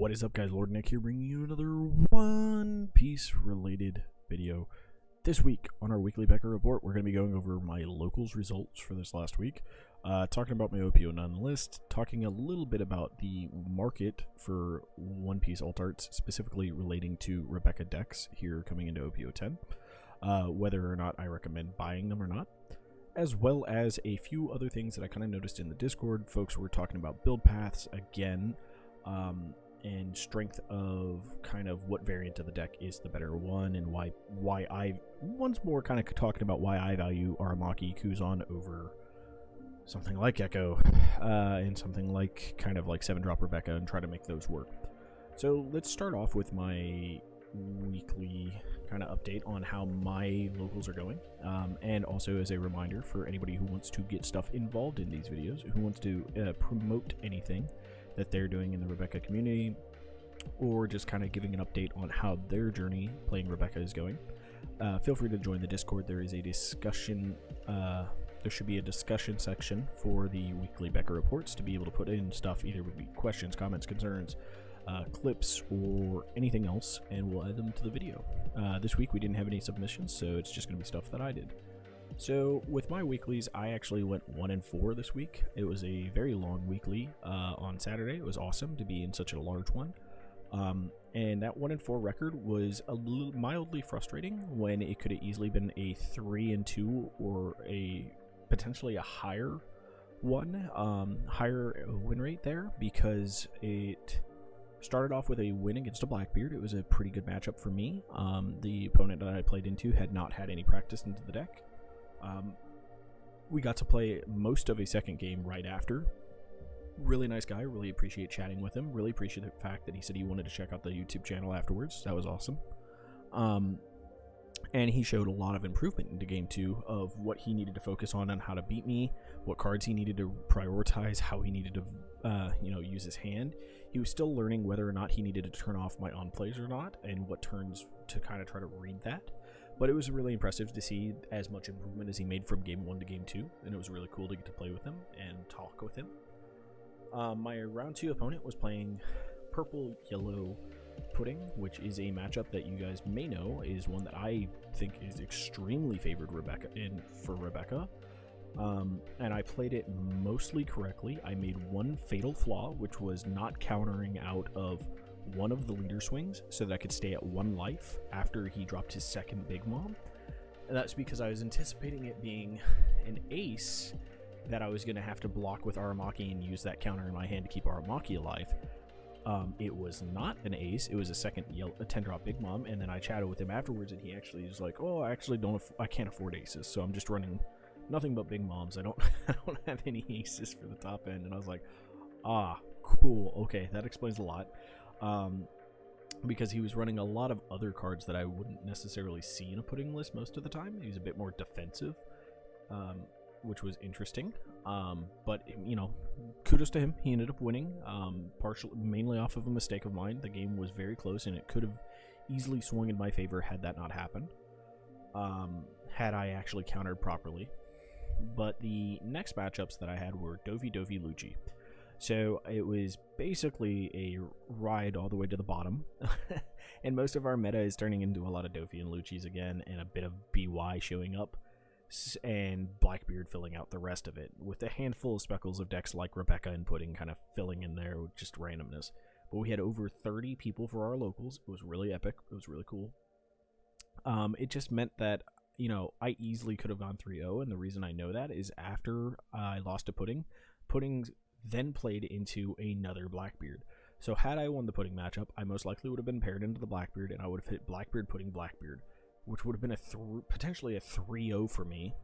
What is up, guys? Lord Nick here, bringing you another One Piece related video. This week on our weekly Becca Report, we're going to be going over my locals results for this last week, talking about my OPO9 list, talking a little bit about the market for One Piece alt arts, specifically relating to Rebecca decks here coming into OPO10, whether or not I recommend buying them or not, as well as a few other things that I kind of noticed in the Discord. Folks were talking about build paths again, and strength of kind of what variant of the deck is the better one, and why I once more kind of talking about why I value Aramaki Kuzan over something like Echo and something like kind of like 7-drop Rebecca, and try to make those work. So let's start off with my weekly kind of update on how my locals are going, and also as a reminder for anybody who wants to get stuff involved in these videos, who wants to promote anything that they're doing in the Rebecca community, or just kind of giving an update on how their journey playing Rebecca is going, feel free to join the Discord. There is a discussion, there should be a discussion section for the weekly Becca reports to be able to put in stuff, either would be questions, comments, concerns, clips, or anything else, and we'll add them to the video. This week we didn't have any submissions, so it's just going to be stuff that I did. So with my weeklies, I actually went 1 and 4 this week. It was a very long weekly on Saturday. It was awesome to be in such a large one. And that 1 and 4 record was a little mildly frustrating when it could have easily been a 3 and 2 or a potentially a higher one, higher win rate there, because it started off with a win against a Blackbeard. It was a pretty good matchup for me. The opponent that I played into had not had any practice into the deck. We got to play most of a second game right after. Really nice guy, really appreciate chatting with him, really appreciate the fact that he said he wanted to check out the YouTube channel afterwards. That was awesome. And he showed a lot of improvement into game 2 of what he needed to focus on how to beat me, what cards he needed to prioritize, how he needed to use his hand. He was still learning whether or not he needed to turn off my on plays or not, and what turns to kind of try to read that. But it was really impressive to see as much improvement as he made from game 1 to game 2, and it was really cool to get to play with him and talk with him. My round 2 opponent was playing Purple Yellow Pudding, which is a matchup that you guys may know is one that I think is extremely favored for Rebecca. And I played it mostly correctly. I made one fatal flaw, which was not countering out of one of the leader swings so that I could stay at 1 life after he dropped his second Big Mom. And that's because I was anticipating it being an ace that I was going to have to block with Aramaki and use that counter in my hand to keep Aramaki alive. It was not an ace. It was a second 10-drop Big Mom, and then I chatted with him afterwards, and he actually was like, "Oh, I actually I can't afford aces, so I'm just running nothing but Big Moms. I don't have any aces for the top end." And I was like, "Ah, cool. Okay, that explains a lot." Because he was running a lot of other cards that I wouldn't necessarily see in a pudding list most of the time. He was a bit more defensive, which was interesting. But kudos to him. He ended up winning, mainly off of a mistake of mine. The game was very close, and it could have easily swung in my favor had that not happened, had I actually countered properly. But the next matchups that I had were Dovi Lucci. So it was basically a ride all the way to the bottom. And most of our meta is turning into a lot of Dovi and Lucci's again, and a bit of BY showing up, and Blackbeard filling out the rest of it, with a handful of speckles of decks like Rebecca and Pudding kind of filling in there with just randomness. But we had over 30 people for our locals. It was really epic. It was really cool. It just meant that, I easily could have gone 3-0, and the reason I know that is after I lost to Pudding, Pudding's then played into another Blackbeard. So had I won the Pudding matchup, I most likely would have been paired into the Blackbeard, and I would have hit Blackbeard, Pudding, Blackbeard, which would have been potentially a 3-0 for me.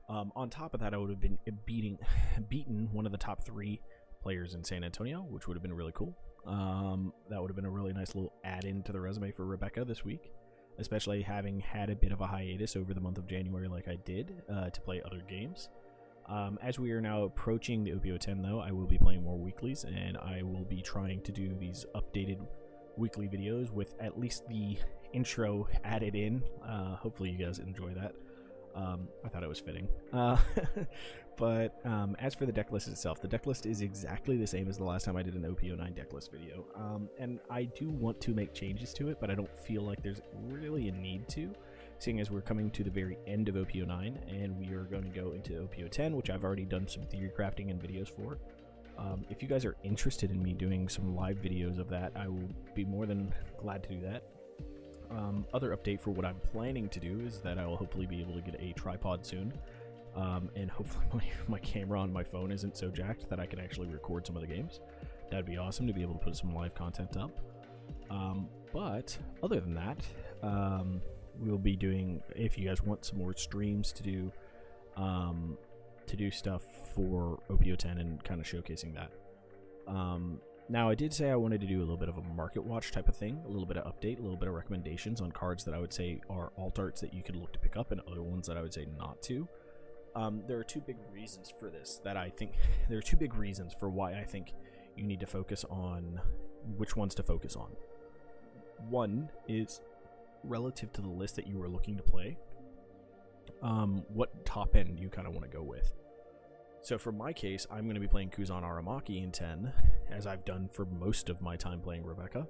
On top of that, I would have been beaten one of the top 3 players in San Antonio, which would have been really cool. That would have been a really nice little add-in to the resume for Rebecca this week, especially having had a bit of a hiatus over the month of January like I did to play other games. As we are now approaching the OPO10, though, I will be playing more weeklies, and I will be trying to do these updated weekly videos with at least the intro added in. Hopefully you guys enjoy that. I thought it was fitting. But as for the deck list itself, the deck list is exactly the same as the last time I did an OP09 deck list video. And I do want to make changes to it, but I don't feel like there's really a need to, seeing as we're coming to the very end of OP09, and we are going to go into OP10, which I've already done some theory crafting and videos for. If you guys are interested in me doing some live videos of that, I will be more than glad to do that. Other update for what I'm planning to do is that I will hopefully be able to get a tripod soon, and hopefully my camera on my phone isn't so jacked that I can actually record some of the games. That'd be awesome to be able to put some live content up. But other than that, we'll be doing, if you guys want some more streams to do stuff for OP10 and kind of showcasing that. Now, I did say I wanted to do a little bit of a market watch type of thing, a little bit of update, a little bit of recommendations on cards that I would say are alt arts that you could look to pick up and other ones that I would say not to. There are two big reasons for this that I think, there are two big reasons for why I think you need to focus on which ones to focus on. One is relative to the list that you were looking to play, what top end you kind of want to go with. So for my case, I'm going to be playing Kuzan Aramaki in 10, as I've done for most of my time playing Rebecca.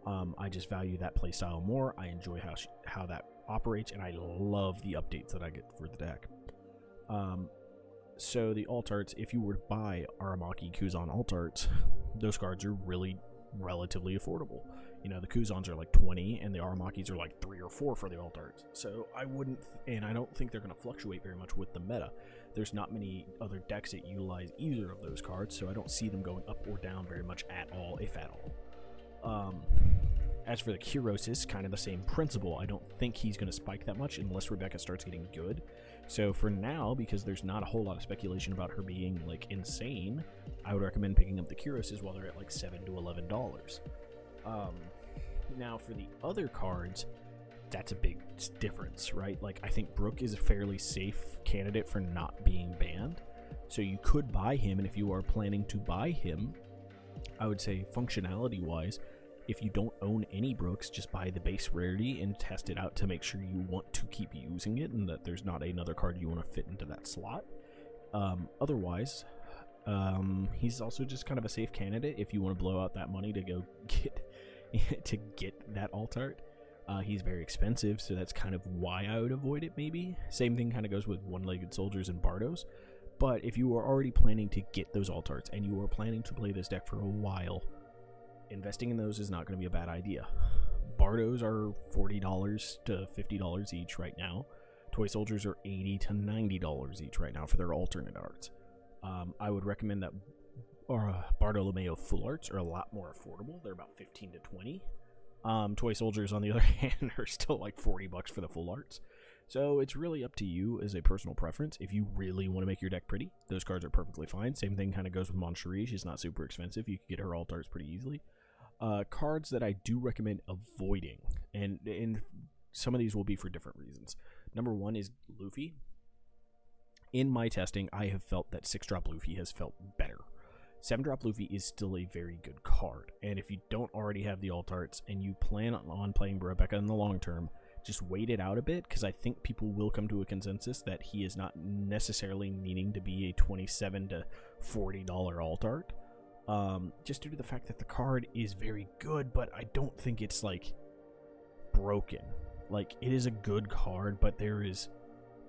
I just value that playstyle more. I enjoy how that operates, and I love the updates that I get for the deck. So the alt arts, if you were to buy Aramaki Kuzan alt arts, those cards are really relatively affordable. You know, the Kuzans are like 20, and the Aramakis are like 3 or 4 for the alt arts. So I wouldn't, and I don't think they're going to fluctuate very much with the meta. There's not many other decks that utilize either of those cards, so I don't see them going up or down very much at all, if at all. As for the Kuros, kind of the same principle. I don't think he's going to spike that much unless Rebecca starts getting good. So for now, because there's not a whole lot of speculation about her being like insane, I would recommend picking up the Kuros while they're at like $7 to $11. Now for the other cards, that's a big difference, right? Like, I think Brook is a fairly safe candidate for not being banned, so you could buy him, and if you are planning to buy him, I would say functionality wise, if you don't own any Brooks, just buy the base rarity and test it out to make sure you want to keep using it and that there's not another card you want to fit into that slot. Otherwise, he's also just kind of a safe candidate if you want to blow out that money to go get that alt art. He's very expensive, so that's kind of why I would avoid it, maybe. Same thing kind of goes with one-legged soldiers and Bardos. But if you are already planning to get those alt arts and you are planning to play this deck for a while, investing in those is not going to be a bad idea. Bardos are $40 to $50 each right now. Toy soldiers are $80 to $90 each right now for their alternate arts. I would recommend that Bartolomeo full arts are a lot more affordable. They're about $15 to $20. Toy soldiers, on the other hand, are still like $40 for the full arts. So it's really up to you as a personal preference. If you really want to make your deck pretty, those cards are perfectly fine. Same thing kind of goes with Moncherie. She's not super expensive. You can get her alt arts pretty easily. Cards that I do recommend avoiding, and some of these will be for different reasons. Number one is Luffy. In my testing, I have felt that 6-drop Luffy has felt better. 7-drop Luffy is still a very good card, and if you don't already have the alt arts and you plan on playing Rebecca in the long term, just wait it out a bit, because I think people will come to a consensus that he is not necessarily needing to be a $27 to $40 alt art. Just due to the fact that the card is very good, but I don't think it's like broken. Like, it is a good card, but there is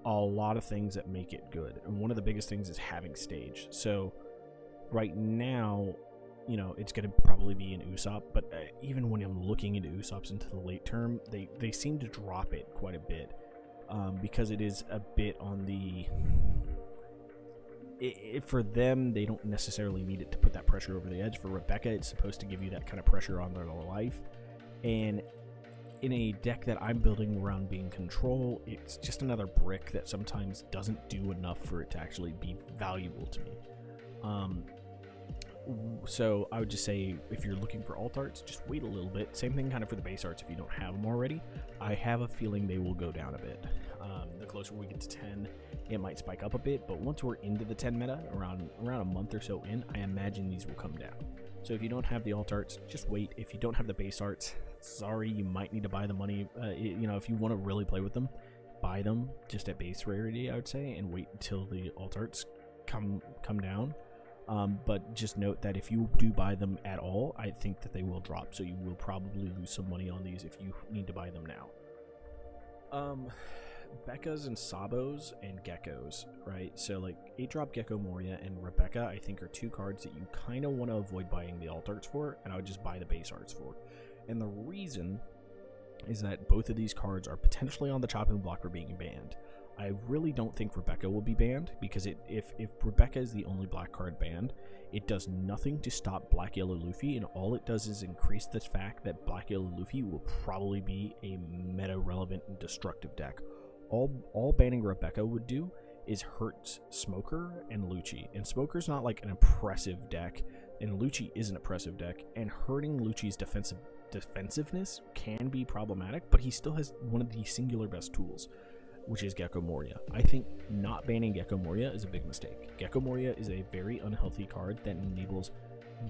a lot of things that make it good, and one of the biggest things is having stage. So right now, you know, it's going to probably be an Usopp, but even when I'm looking into Usopps into the late term, they seem to drop it quite a bit, because it is a bit on the... for them, they don't necessarily need it to put that pressure over the edge. For Rebecca, it's supposed to give you that kind of pressure on their life, and in a deck that I'm building around being control, it's just another brick that sometimes doesn't do enough for it to actually be valuable to me. So I would just say, if you're looking for alt arts, just wait a little bit. Same thing kind of for the base arts if you don't have them already. I have a feeling they will go down a bit. The closer we get to 10, it might spike up a bit, but once we're into the 10 meta, around a month or so in, I imagine these will come down. So if you don't have the alt arts, just wait. If you don't have the base arts, sorry, you might need to buy the money. You know, if you want to really play with them, buy them just at base rarity, I would say, and wait until the alt arts come down. But just note that if you do buy them at all, I think that they will drop, so you will probably lose some money on these if you need to buy them now. Becca's and Sabos and Geckos, right? So like 8-drop Gecko Moria and Rebecca, I think are 2 cards that you kind of want to avoid buying the alt arts for, and I would just buy the base arts for. And the reason is that both of these cards are potentially on the chopping block for being banned. I really don't think Rebecca will be banned, because if Rebecca is the only black card banned, it does nothing to stop Black Yellow Luffy, and all it does is increase the fact that Black Yellow Luffy will probably be a meta-relevant and destructive deck. All banning Rebecca would do is hurt Smoker and Lucci, and Smoker's not like an oppressive deck, and Lucci is an oppressive deck, and hurting Lucci's defensiveness can be problematic, but he still has one of the singular best tools, which is Gecko Moria. I think not banning Gecko Moria is a big mistake. Gecko Moria is a very unhealthy card that enables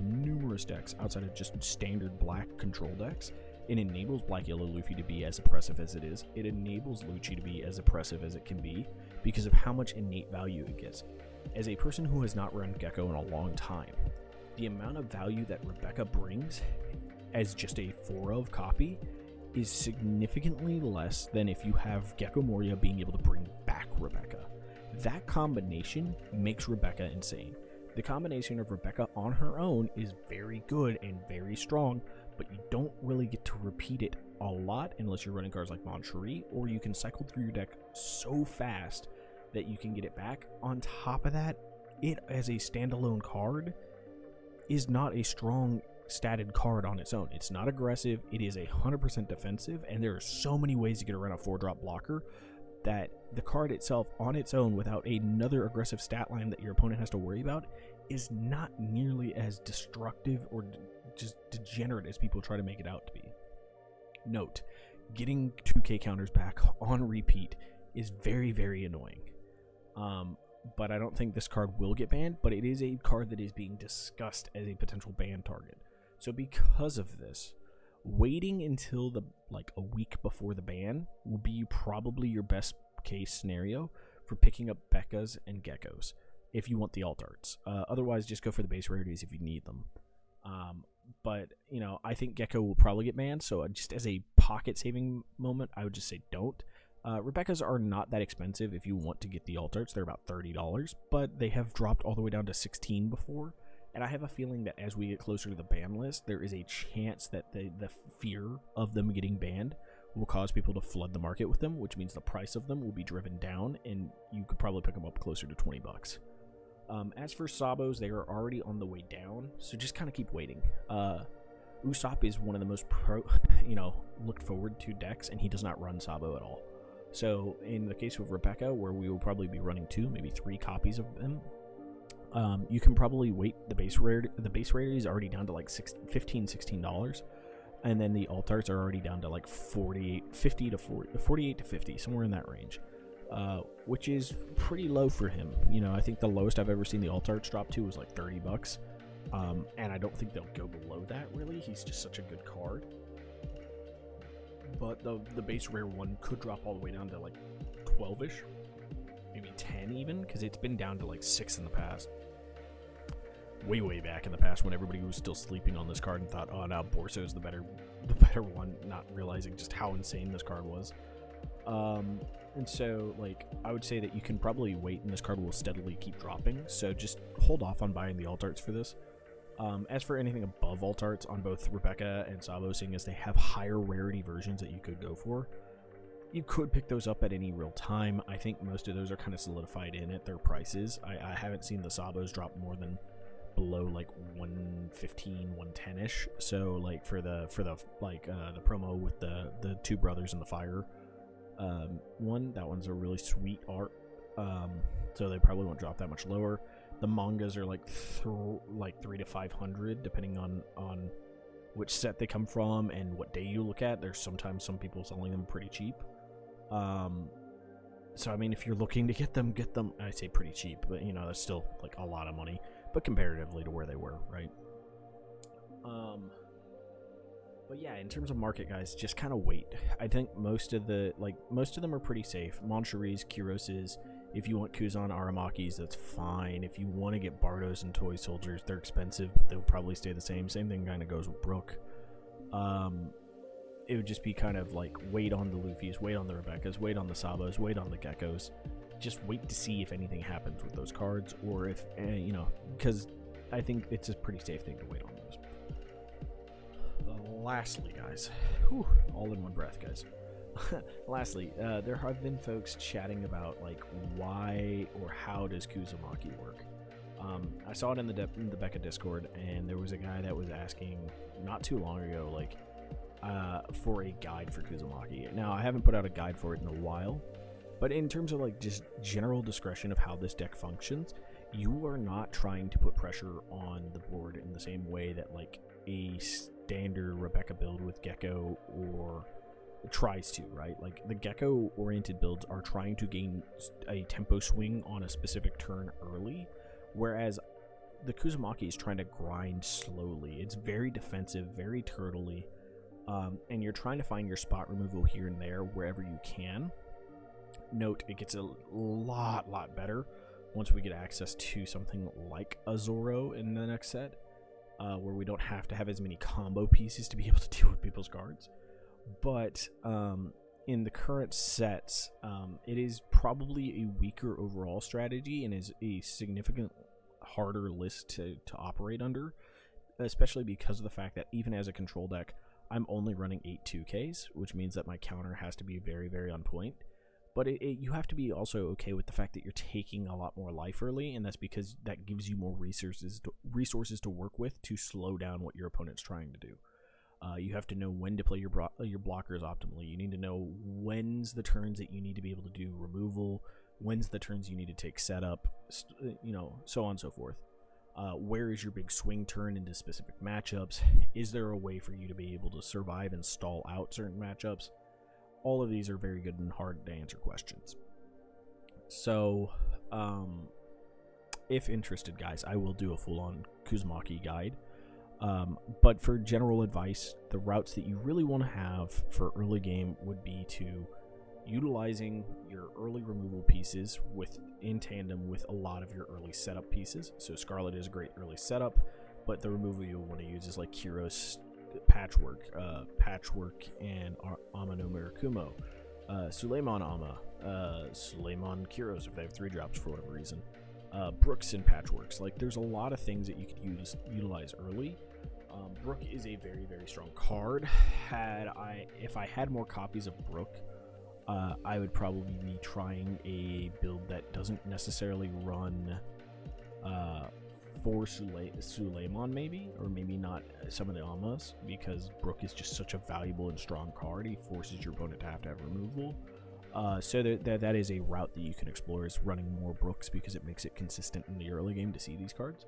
numerous decks outside of just standard black control decks. It enables Black Yellow Luffy to be as oppressive as it is. It enables Lucci to be as oppressive as it can be because of how much innate value it gets. As a person who has not run Gecko in a long time, the amount of value that Rebecca brings as just a 4-of copy is significantly less than if you have Gecko Moria being able to bring back Rebecca. That combination makes Rebecca insane. The combination of Rebecca on her own is very good and very strong, but you don't really get to repeat it a lot unless you're running cards like Mon Cherie, or you can cycle through your deck so fast that you can get it back. On top of that, it as a standalone card is not a strong statted card on its own. It's not aggressive, it is 100% defensive, and there are so many ways to get around a 4-drop blocker that the card itself on its own without another aggressive stat line that your opponent has to worry about is not nearly as destructive or just degenerate as people try to make it out to be. Note, getting 2k counters back on repeat is very, very annoying. But I don't think this card will get banned, but it is a card that is being discussed as a potential ban target. So because of this, waiting until a week before the ban will be probably your best case scenario for picking up Beccas and Geckos if you want the alt arts. Otherwise, just go for the base rarities if you need them. But I think Gecko will probably get banned, so just as a pocket saving moment, I would just say don't. Rebecca's are not that expensive if you want to get the alt arts. They're about $30, but they have dropped all the way down to $16 before. And I have a feeling that as we get closer to the ban list, there is a chance that the fear of them getting banned will cause people to flood the market with them, which means the price of them will be driven down, and you could probably pick them up closer to $20. As for Sabos, they are already on the way down, so just kind of keep waiting. Usopp is one of the most looked forward to decks, and he does not run Sabo at all. So in the case of Rebecca, where we will probably be running 2, maybe 3 copies of them, you can probably wait. The base rarity is already down to like $16, and then the alt arts are already down to like 48 to 50, somewhere in that range, which is pretty low for him. I think the lowest I've ever seen the alt arts drop to was like $30, and I don't think they'll go below that really. He's just such a good card. But the base rare one could drop all the way down to like 12ish, maybe 10 even, because it's been down to like 6 in the past. Way back in the past, when everybody was still sleeping on this card and thought, oh, now Borso's the better one, not realizing just how insane this card was. And so I would say that you can probably wait, and this card will steadily keep dropping. So just hold off on buying the alt arts for this. As for anything above alt arts on both Rebecca and Sabo, seeing as they have higher rarity versions that you could go for, you could pick those up at any real time. I think most of those are kind of solidified in at their prices. I haven't seen the Sabos drop more than below like 115, 110ish. So for the promo with the 2 brothers and the fire one, that one's a really sweet art. So they probably won't drop that much lower. The mangas are like 3 to 500 depending on which set they come from and what day you look at. There's sometimes some people selling them pretty cheap. So I mean, if you're looking to get them. I say pretty cheap, but that's still like a lot of money, but comparatively to where they were, right? But yeah, in terms of market, guys, just kind of wait. I think most of them are pretty safe. Moncheries, Kiroses. If you want Kuzan Aramakis, that's fine. If you want to get Bardos and Toy Soldiers, they're expensive. They'll probably stay the same. Same thing kind of goes with Brook. It would just be kind of like wait on the Luffys, wait on the Rebeccas, wait on the Sabas, wait on the Geckos. Just wait to see if anything happens with those cards, or if, because I think it's a pretty safe thing to wait on those. Lastly, guys, all in one breath, guys. Lastly, there have been folks chatting about like why or how does Kuzumaki work. I saw it in the Becca Discord, and there was a guy that was asking not too long ago, like, for a guide for Kuzumaki. Now, I haven't put out a guide for it in a while, but in terms of like just general discretion of how this deck functions, you are not trying to put pressure on the board in the same way that like a standard Rebecca build with Gecko or tries to, right? Like the Gecko oriented builds are trying to gain a tempo swing on a specific turn early, whereas the Kuzumaki is trying to grind slowly. It's very defensive, very turtley, and you're trying to find your spot removal here and there wherever you can. Note, it gets a lot better once we get access to something like a Zoro in the next set, where we don't have to have as many combo pieces to be able to deal with people's cards. But in the current sets, it is probably a weaker overall strategy and is a significant harder list to operate under, especially because of the fact that even as a control deck, I'm only running 8 2Ks, which means that my counter has to be very, very on point. But you have to be also okay with the fact that you're taking a lot more life early, and that's because that gives you more resources to work with to slow down what your opponent's trying to do. You have to know when to play your blockers optimally. You need to know when's the turns that you need to be able to do removal, when's the turns you need to take setup, so on and so forth. Where is your big swing turn into specific matchups? Is there a way for you to be able to survive and stall out certain matchups? All of these are very good and hard to answer questions. So, if interested, guys, I will do a full-on Kuzumaki guide. But for general advice, the routes that you really want to have for early game would be to utilizing your early removal pieces in tandem with a lot of your early setup pieces. So Scarlet is a great early setup, but the removal you'll want to use is like Kiros, Patchwork, and Ama no Murakumo, Suleiman Ama, Suleiman Kiros if they have 3-drops for whatever reason, Brooks and Patchworks. Like, there's a lot of things that you could utilize early. Brook is a very, very strong card. If I had more copies of Brook, I would probably be trying a build that doesn't necessarily run for Suleiman, maybe, or maybe not some of the Amas, because Brook is just such a valuable and strong card. He forces your opponent to have removal. So that is a route that you can explore, is running more Brooks, because it makes it consistent in the early game to see these cards.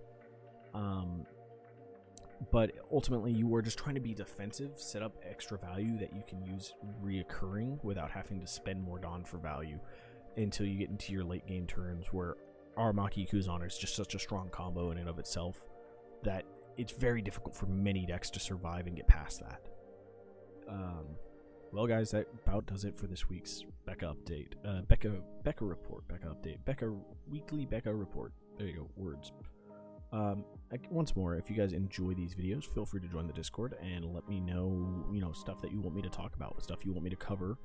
But ultimately, you are just trying to be defensive, set up extra value that you can use reoccurring without having to spend more Dawn for value until you get into your late game turns, where Aramaki Kuzan is just such a strong combo in and of itself that it's very difficult for many decks to survive and get past that. Well, guys, that about does it for this week's Becca update. Becca Report, Becca update, weekly Becca Report. There you go, words. Once more, if you guys enjoy these videos, feel free to join the Discord and let me know, stuff that you want me to talk about, stuff you want me to cover,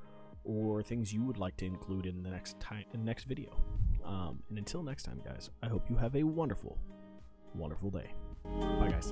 or things you would like to include in the next video. And until next time, guys, I hope you have a wonderful, wonderful day. Bye, guys.